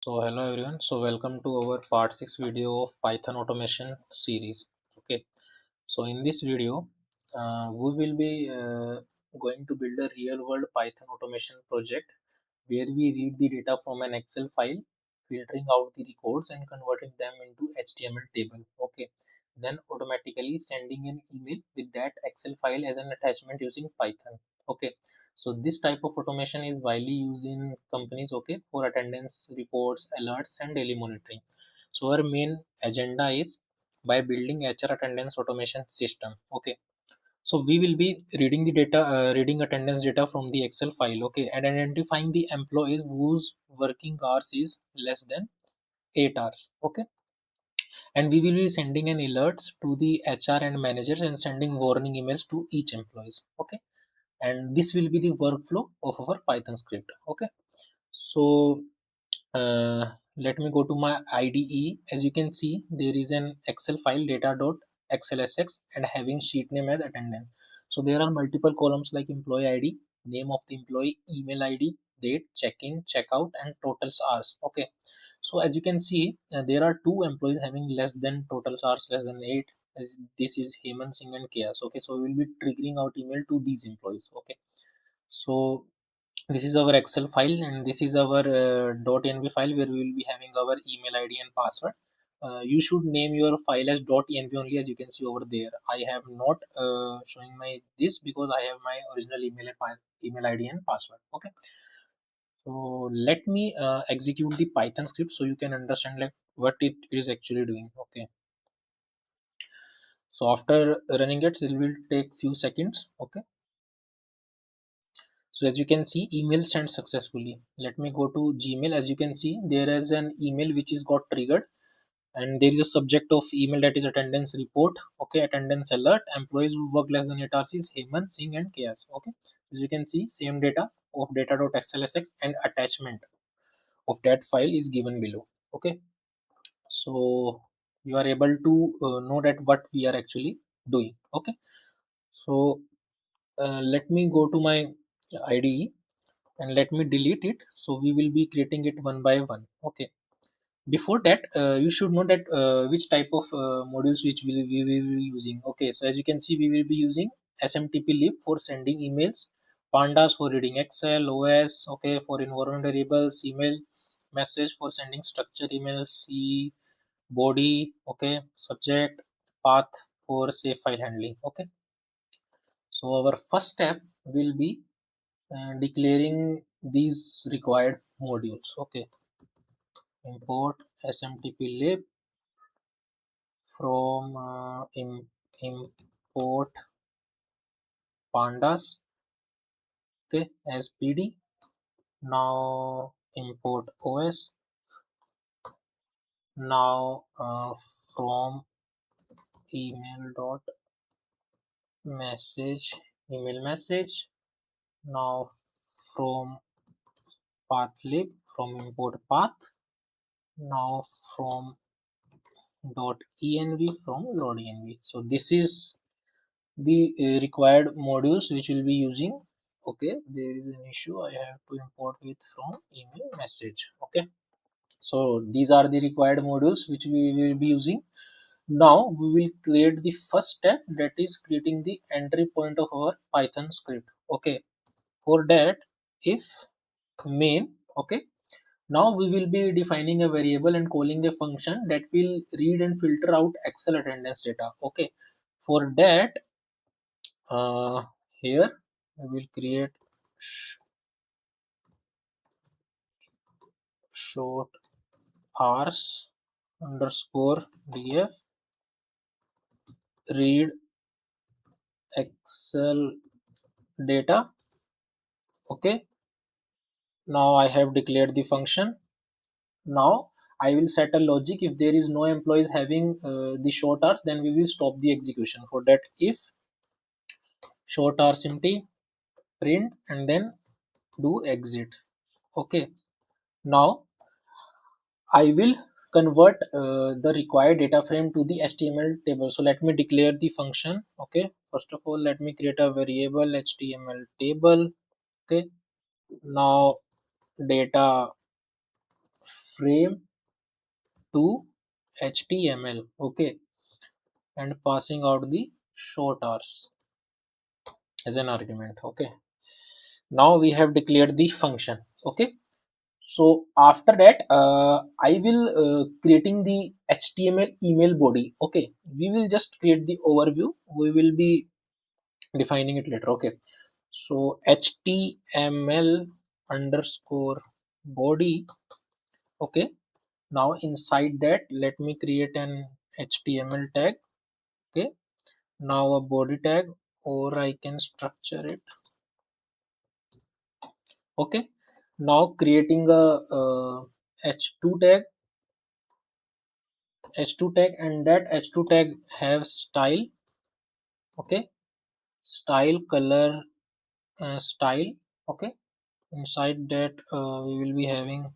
Hello everyone. Welcome to our part 6 video of Python automation series. Okay. In this video, we will be going to build a real world Python automation project where we read the data from an Excel file, filtering out the records and converting them into HTML table. Okay. Then automatically sending an email with that Excel file as an attachment using Python. Okay. This type of automation is widely used in companies, okay, for attendance reports, alerts, and daily monitoring. Our main agenda is by building HR attendance automation system. Okay. We will be reading the data, reading attendance data from the Excel file, okay, and identifying the employees whose working hours is less than 8 hours, okay, and we will be sending an alerts to the HR and managers and sending warning emails to each employees, okay, and this will be the workflow of our Python script, okay. So let me go to my IDE. As you can see, there is an Excel file data.xlsx and having sheet name as attendance. So there are multiple columns like employee ID, name of the employee, email ID, date, check-in, check-out, and totals hours. Okay. So as you can see, there are two employees having less than totals hours less than 8. As this is Hemant Singh and Chaos. Okay. So we will be triggering out email to these employees. Okay. So this is our Excel file and this is our .env file where we will be having our email ID and password. You should name your file as .env only, as you can see over there. I have not showing my this because I have my original email ID and password. Okay, so let me execute the Python script so you can understand like what it is actually doing. Okay, so after running it will take few seconds. Okay, so as you can see, email sent successfully. Let me go to Gmail. As you can see, there is an email which is got triggered and there is a subject of email that is attendance report. Okay, attendance alert, employees who work less than 8 hours is Hemant Singh and Chaos. Okay, as you can see, same data of data.xlsx and attachment of that file is given below. Okay, so you are able to know that what we are actually doing. Okay, so let me go to my IDE and let me delete it. So we will be creating it one by one. Okay, before that you should know that which type of modules which we will be using. Okay, so as you can see, we will be using smtp-lib for sending emails, pandas for reading Excel, os, okay, for environment variables, email message for sending structure emails, c body, okay, subject, path for safe file handling. Okay, so our first step will be declaring these required modules. Okay, import smtp-lib from import pandas, okay, as pd. Now import os. Now from email dot message, email message. Now from pathlib, from import path. Now from .env, from load env. So this is the required modules which will be using. Okay, there is an issue, I have to import with from email message. Okay, so these are the required modules which we will be using. Now we will create the first step, that is creating the entry point of our Python script. Okay, for that, if main, okay, now we will be defining a variable and calling a function that will read and filter out Excel attendance data. Okay, for that, here I will create short hours underscore df read Excel data. Okay, now I have declared the function. Now I will set a logic. If there is no employees having the short hours, then we will stop the execution. For that, if short hours empty, print, and then do exit. Okay, now I will convert the required data frame to the HTML table. So let me declare the function. Okay, first of all, let me create a variable HTML table. Okay, now data frame to HTML, okay, and passing out the short hours as an argument, okay. Now we have declared the function, okay. So after that I will creating the HTML email body, okay. We will just create the overview, we will be defining it later, okay. So HTML underscore body, okay. Now inside that let me create an HTML tag, okay. Now a body tag, or I can structure it, okay. Now creating a h2 tag, and that h2 tag have style, okay. Style color, style, okay. Inside that we will be having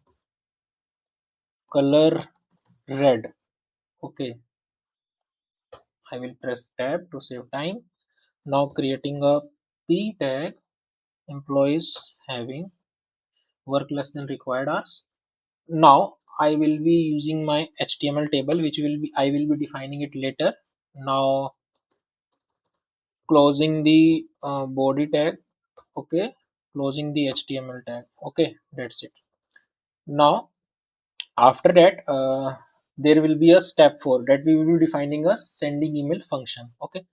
color red, okay. I will press tab to save time. Now creating a p tag, employees having work less than required hours. Now I will be using my HTML table, which will be I will be defining it later. Now closing the body tag, okay, closing the HTML tag, okay. That's it. Now after that there will be a step 4 that we will be defining a sending email function, okay.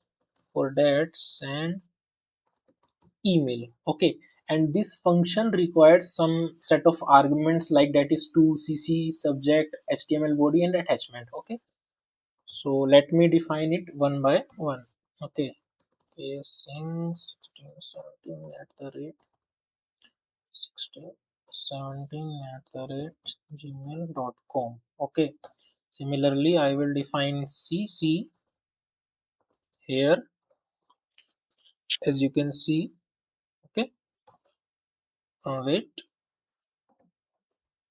For that send email, okay. And this function requires some set of arguments, like that is to cc subject, HTML body, and attachment, okay. So let me define it one by one, okay. Casing 1617 at the rate 1617 at the rate gmail.com, okay. Similarly I will define cc here, as you can see, okay. Wait,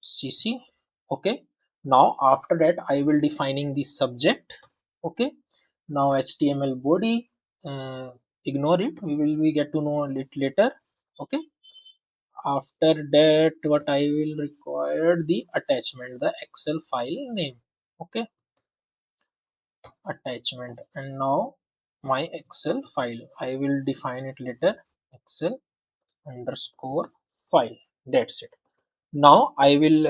cc, okay. Now after that I will defining the subject, okay. Now HTML body, ignore it, we will we get to know it later, okay. After that what I will require the attachment, the Excel file name, okay. Attachment, and now my Excel file I will define it later, Excel underscore file, that's it. Now I will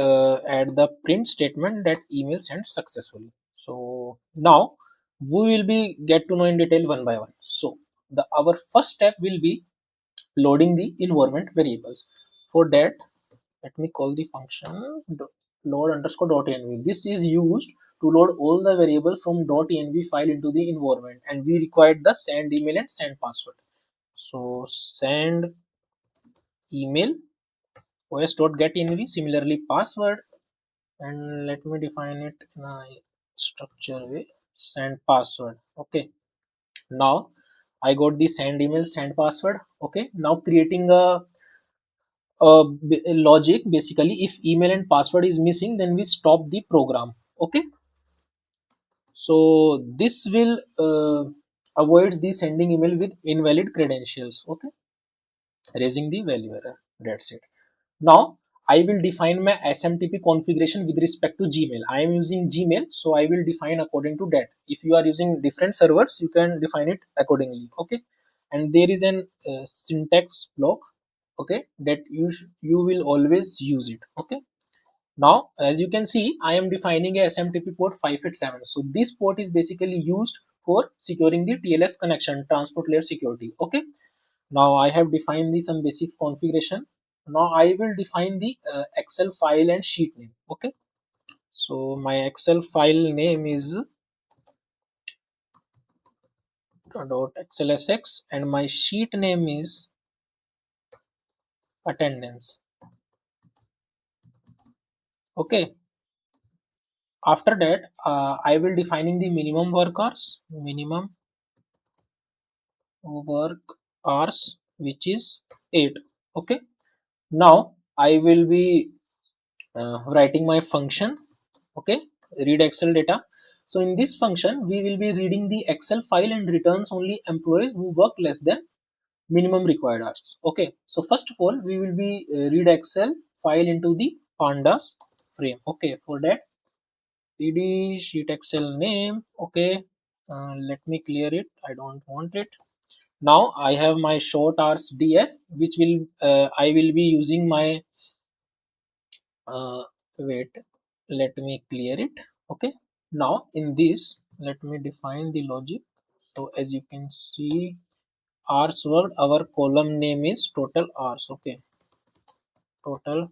add the print statement that email sent successfully. So now we will be get to know in detail one by one. So the our first step will be loading the environment variables. For that let me call the function load underscore dot env. This is used to load all the variables from .env file into the environment, and we required the send email and send password. So send email os.getEnv, similarly password, and let me define it in a structure way, send password, okay. Now I got the send email, send password, okay. Now creating a logic, basically if email and password is missing then we stop the program, okay. So this will avoids the sending email with invalid credentials, okay, raising the value error, that's it. Now I will define my SMTP configuration with respect to Gmail. I am using Gmail, so I will define according to that. If you are using different servers, you can define it accordingly, okay. And there is an syntax block, okay, that you will always use it, okay. Now as you can see I am defining a SMTP port 587. So this port is basically used for securing the TLS connection, transport layer security, okay. Now I have defined the some basics configuration. Now I will define the Excel file and sheet name, okay. So my Excel file name is .xlsx and my sheet name is attendance, okay. After that I will defining the minimum work hours, minimum work hours, which is 8, okay. Now I will be writing my function, okay, read Excel data. So in this function we will be reading the Excel file and returns only employees who work less than minimum required hours, okay. So first of all we will be read Excel file into the pandas frame. Okay, for that pd sheet excel name. Okay, let me clear it, I don't want it. Now I have my short rs df, which will I will be using my uh, wait, let me clear it. Okay, now in this let me define the logic. So as you can see, hours worked, our column name is total hours. Okay, total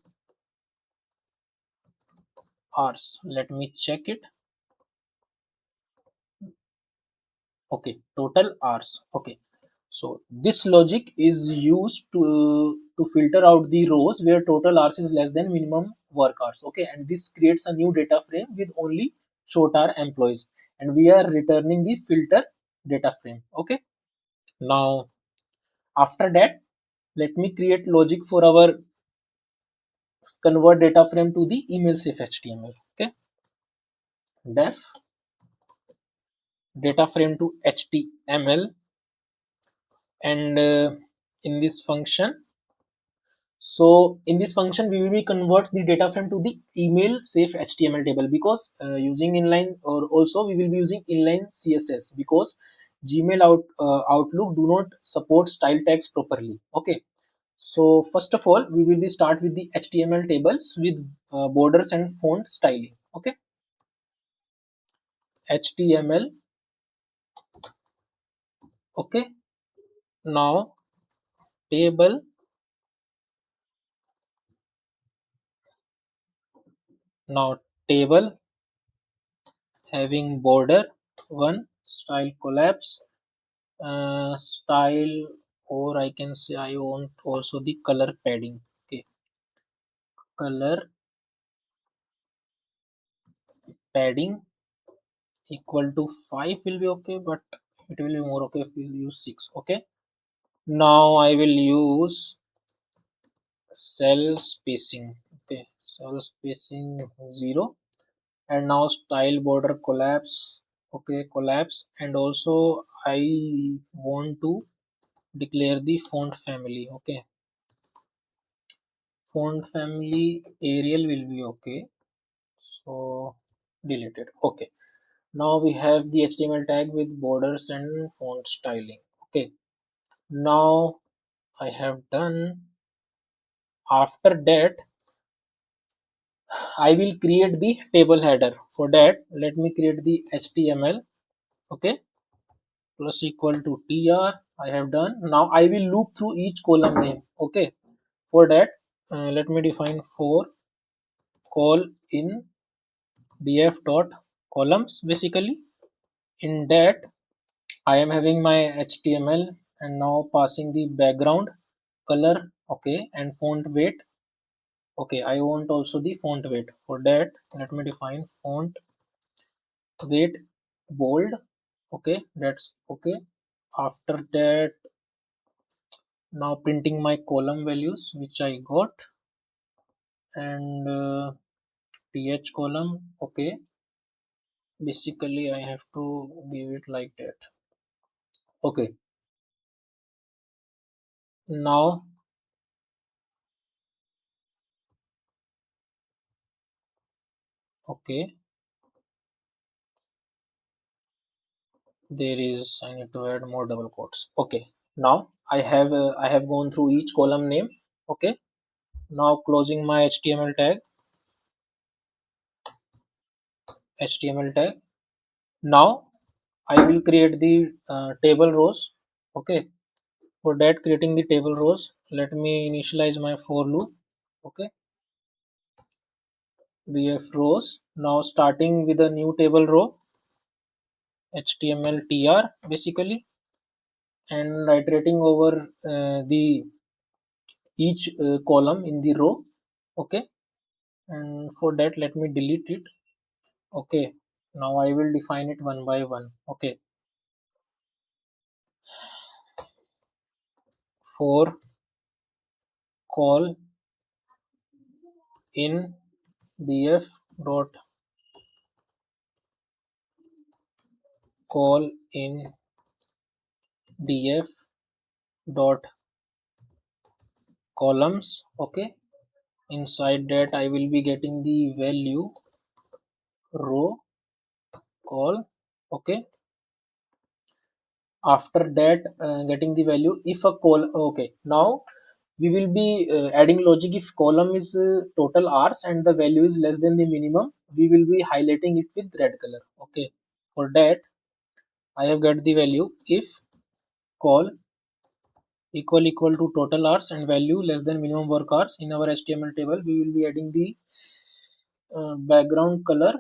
hours, let me check it. Okay, total hours. Okay, so this logic is used to filter out the rows where total hours is less than minimum work hours. Okay, and this creates a new data frame with only short hour employees, and we are returning the filter data frame. Okay, now after that let me create logic for our convert data frame to the email safe html. Okay, def data frame to html, and in this function, so in this function we will be convert the data frame to the email safe html table, because using inline, or also we will be using inline css, because gmail outlook do not support style tags properly. Okay, so first of all we will be start with the html tables with borders and font styling. Okay, html. Okay, now table, now table having border one, style collapse, style, or I can say I want also the color padding. Okay, color padding equal to 5 will be okay, but it will be more okay if we use 6. Okay, now I will use cell spacing. Okay, cell spacing 0, and now style border collapse. Okay, collapse, and also I want to declare the font family. Okay, font family Arial will be okay, so delete it. Okay, now we have the html tag with borders and font styling. Okay, now I have done. After that I will create the table header. For that let me create the html. Okay, plus equal to tr, I have done. Now I will loop through each column name. Okay, for that let me define for call in df dot columns. Basically in that I am having my html, and now passing the background color. Okay, and font weight. Okay, I want also the font weight. For that let me define font weight bold. Okay, that's okay. After that, now printing my column values which I got, and th column. Okay, basically I have to give it like that. Okay, now okay, there is, I need to add more double quotes. Okay, now I have gone through each column name. Okay, now closing my html tag. Now I will create the table rows. Okay, for that creating the table rows, let me initialize my for loop. Okay, df rows. Now starting with a new table row, html tr basically, and iterating over the each column in the row. Okay, and for that let me delete it. Okay, now I will define it one by one. Okay, for call in df dot call in df dot columns. Okay, Inside that I will be getting the value row call. Okay, after that getting the value if a call. Okay, now we will be adding logic. If column is total hours and the value is less than the minimum, we will be highlighting it with red color. Okay, for that I have got the value if call equal to total hours and value less than minimum work hours. In our HTML table we will be adding the background color.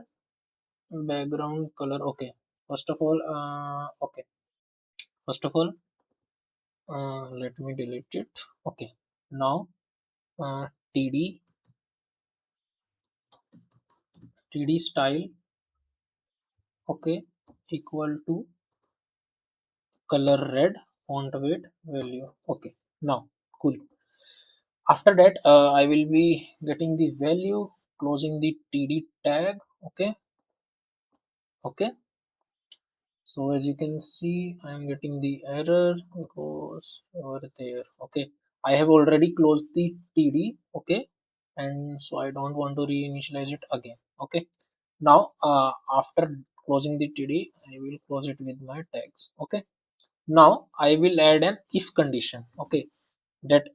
Okay, first of all okay, first of all let me delete it. Okay, now td style, okay, equal to color red, font weight value. Okay, now cool. After that I will be getting the value, closing the td tag. Okay, okay. So as you can see I am getting the error goes over there. Okay, I have already closed the td. Okay, and so I don't want to reinitialize it again. Okay, now after closing the td I will close it with my tags. Okay, now I will add an if condition. Okay, that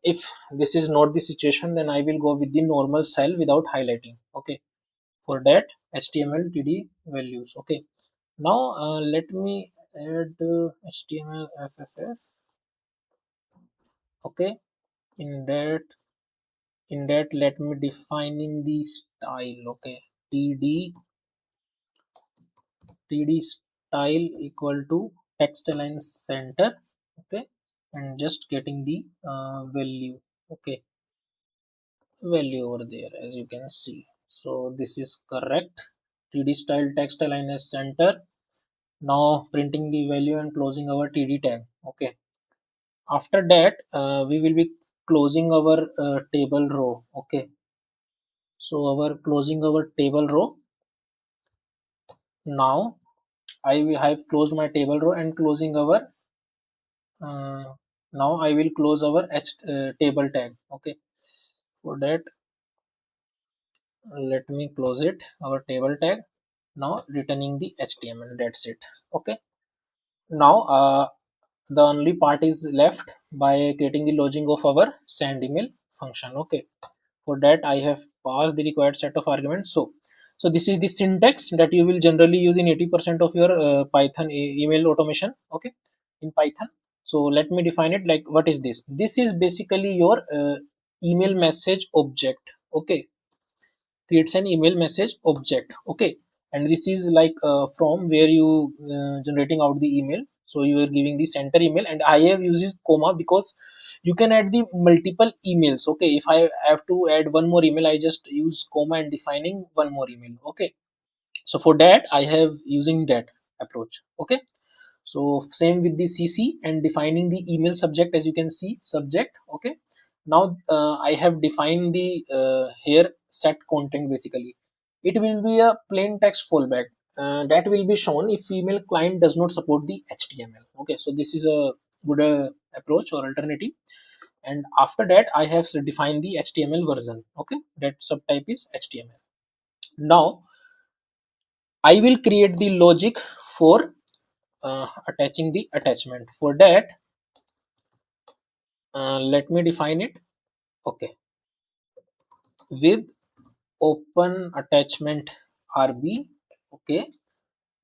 if this is not the situation then I will go with the normal cell without highlighting. Okay, for that html td values. Okay, now let me add html fff. Okay, in that let me defining the style. Okay, td style equal to text align center. Okay, and just getting the value. Okay, value over there as you can see. So this is correct. td style text align as center. Now printing the value and closing our td tag. Okay, after that we will be closing our table row. Okay, so our closing our table row. Now I will have closed my table row and closing our now I will close our table tag. Okay, for that let me close it, our table tag. Now returning the html, that's it. Okay, now the only part is left by creating the logging of our send email function. Okay, for that I have passed the required set of arguments. So this is the syntax that you will generally use in 80% of your python email automation. Okay, in python. So let me define it. Like, what is this? This is basically your email message object. Okay, creates an email message object. Okay, and this is like from where you generating out the email. So you are giving the center email, and I have uses comma because you can add the multiple emails. Okay, if I have to add one more email I just use comma and defining one more email. Okay, so for that I have using that approach. Okay, so same with the cc and defining the email subject. As you can see, subject. Okay, now I have defined the here set content. Basically it will be a plain text fallback that will be shown if email client does not support the html. Okay, so this is a good approach or alternative. And after that I have defined the html version. Okay, that subtype is html. Now I will create the logic for attaching the attachment. For that let me define it. Okay, with open attachment rb. Okay,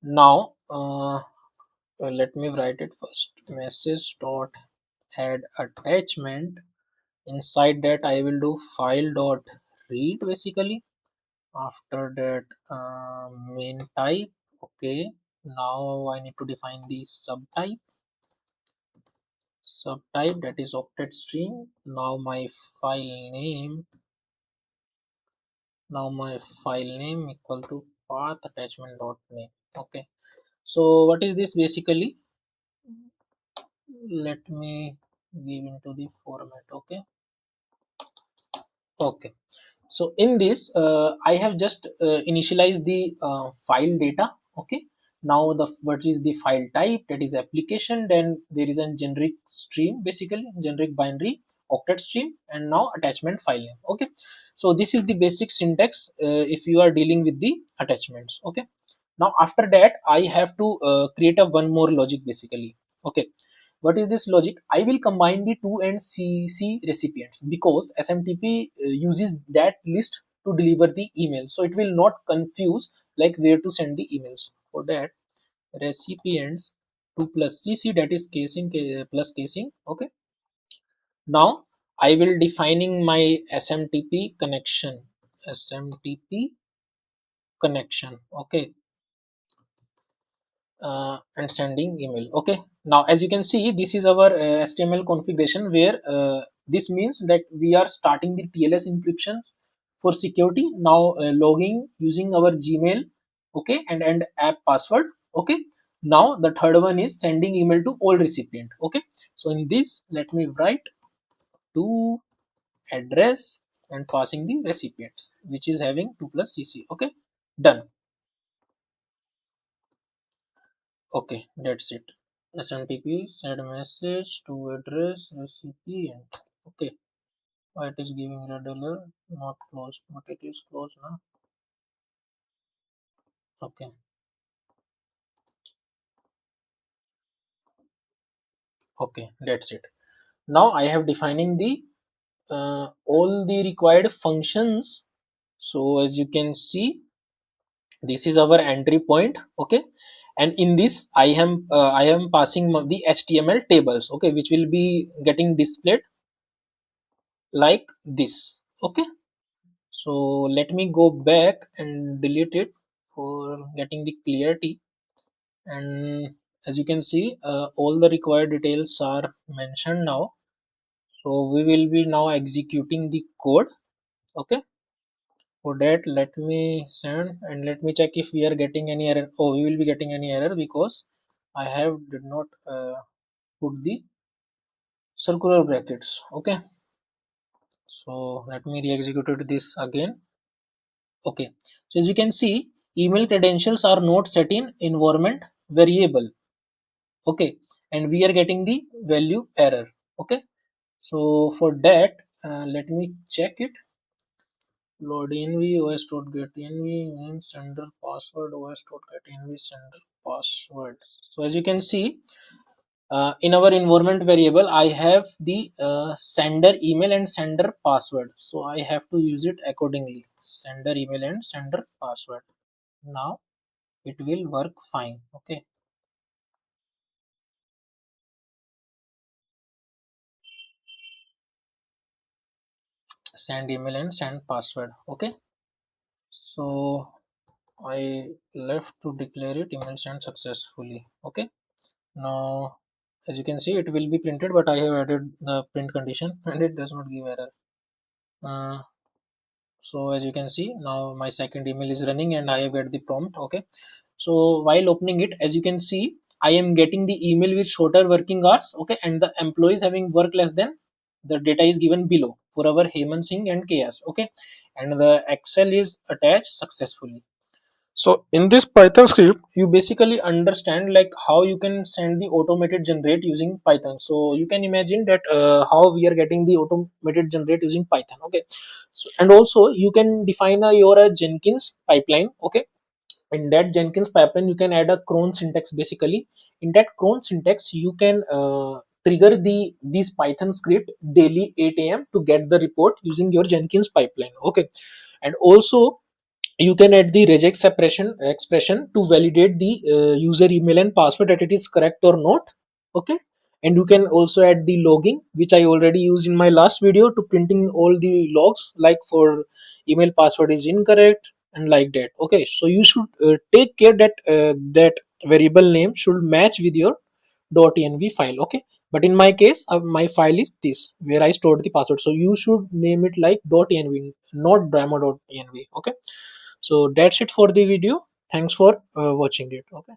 now let me write it first. Message dot add attachment. Inside that I will do file dot read basically. After that main type. Okay, now I need to define the subtype that is octet string. Now my file name equal to path attachment dot name. Okay, so what is this basically? Let me give into the format. Okay, okay. So in this I have just initialized the file data. Okay, now what is the file type? That is application. Then there is a generic stream, basically generic binary. octet stream, and now attachment file name. Okay, so this is the basic syntax if you are dealing with the attachments. Okay, now after that I have to create a one more logic basically. Okay, what is this logic? I will combine the two and CC recipients because SMTP uses that list to deliver the email, so it will not confuse like where to send the emails. For that, recipients 2 plus CC, that is casing plus casing. Okay, now I will defining my SMTP connection. SMTP connection. Okay, and sending email. Okay, now as you can see, this is our HTML configuration where this means that we are starting the TLS encryption for security. Now logging using our Gmail. Okay, and app password. Okay, now the third one is sending email to all recipient. Okay, so in this let me write to address and passing the recipients, which is having 2 plus CC. Okay, done. Okay, that's it. SMTP send message to address recipient. Okay, why it is giving red alert? Not closed, but it is closed now. Okay, okay, that's it. Now I have defining the all the required functions. So as you can see, this is our entry point. Okay, and in this I am passing the HTML tables. Okay, which will be getting displayed like this. Okay, so let me go back and delete it for getting the clarity. And as you can see, all the required details are mentioned now. So we will be now executing the code. Okay, for that let me send and let me check if we are getting any error. Oh, we will be getting any error because I have did not put the circular brackets. Okay, so let me re-execute this again. Okay, so as you can see, email credentials are not set in environment variable. Okay, and we are getting the value error. Okay, so for that, let me check it. Load env os dot get env and sender password os dot get env sender password. So as you can see, in our environment variable, I have the sender email and sender password. So I have to use it accordingly. Sender email and sender password. Now it will work fine. Okay, send email and send password. Okay, so I left to declare it email sent successfully. Okay, now as you can see, it will be printed, but I have added the print condition and it does not give error. uh, so as you can see, now my second email is running and I have got the prompt. Okay, so while opening it, as you can see, I am getting the email with shorter working hours. Okay, and the employees having work less than the data is given below for our Hemant Singh and KS. Okay, and the Excel is attached successfully. So in this Python script, you basically understand like how you can send the automated generate using Python. So you can imagine that how we are getting the automated generate using Python. Okay, so and also you can define your Jenkins pipeline. Okay, in that Jenkins pipeline you can add a cron syntax. Basically in that cron syntax you can trigger this Python script daily 8 a.m. to get the report using your Jenkins pipeline. Okay, and also you can add the regex expression to validate the user email and password that it is correct or not. Okay, and you can also add the logging, which I already used in my last video, to printing all the logs like for email password is incorrect and like that. Okay, so you should take care that that variable name should match with your .env file. Okay, but in my case my file is this where I stored the password, so you should name it like .env, not drama.env. Okay, so that's it for the video. Thanks for watching it. Okay.